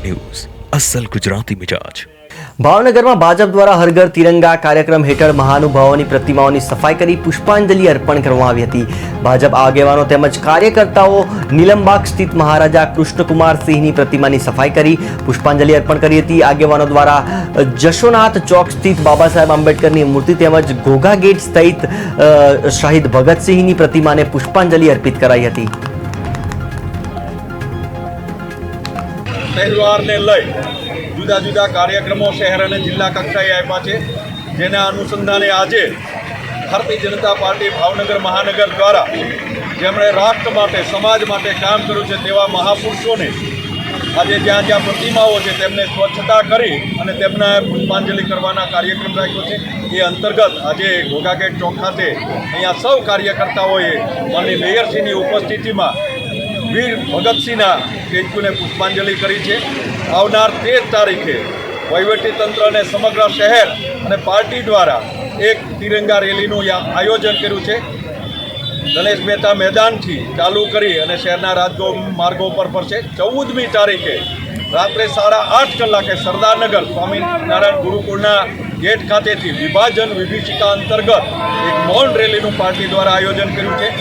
News असल गुजराती मिजाज। ભાવનગરમાં ભાજપ દ્વારા હર ઘર તિરંગા કાર્યક્રમ હેઠળ મહાનુભાવોની પ્રતિમાઓની સફાઈ કરી પુષ્પાંજલિ અર્પણ કરવામાં આવી હતી। ભાજપ આગેવાનો તેમજ કાર્યકર્તાઓ નીલમબાગ સ્થિત મહારાજા કૃષ્ણકુમાર સિંહની પ્રતિમાની સફાઈ કરી પુષ્પાંજલિ અર્પણ કરી હતી। આગેવાનો દ્વારા જશોનાથ ચોક સ્થિત બાબા સાહેબ આંબેડકરની મૂર્તિ તેમજ ઘોઘા ગેટ સ્થિત શહીદ ભગતસિંહની પ્રતિમાને પુષ્પાંજલિ અર્પિત કરાઈ હતી। તહેવારને લઈ જુદા જુદા કાર્યક્રમો શહેર અને જિલ્લા કક્ષાએ આપ્યા છે, જેના અનુસંધાને આજે ભારતીય જનતા પાર્ટી ભાવનગર મહાનગર દ્વારા જેમણે રાષ્ટ્ર માટે સમાજ માટે કામ કર્યું છે તેવા મહાપુરુષોને આજે જ્યાં જ્યાં પ્રતિમાઓ છે તેમને સ્વચ્છતા કરી અને તેમને પુષ્પાંજલિ કરવાના કાર્યક્રમ રાખ્યો છે। એ અંતર્ગત આજે ઘોઘા ગેટ ચોક ખાતે અહીંયા સૌ કાર્યકર્તાઓએ માનનીય મેયરશ્રીની ઉપસ્થિતિમાં વીર ભગતસિંહના સ્ટેચ્યુને પુષ્પાંજલિ કરી છે। આવનાર 13 તારીખે વહીવટીતંત્ર અને સમગ્ર શહેર અને પાર્ટી દ્વારા એક તિરંગા રેલીનું આયોજન કર્યું છે। ગણેશ મહેતા મેદાનથી ચાલુ કરી અને શહેરના માર્ગો પર પડશે। 14મી તારીખે રાત્રે 8:30 કલાકે સરદારનગર સ્વામિનારાયણ ગુરુકુળના ગેટ ખાતેથી વિભાજન વિભીષિકા અંતર્ગત એક મૌન રેલીનું પાર્ટી દ્વારા આયોજન કર્યું છે।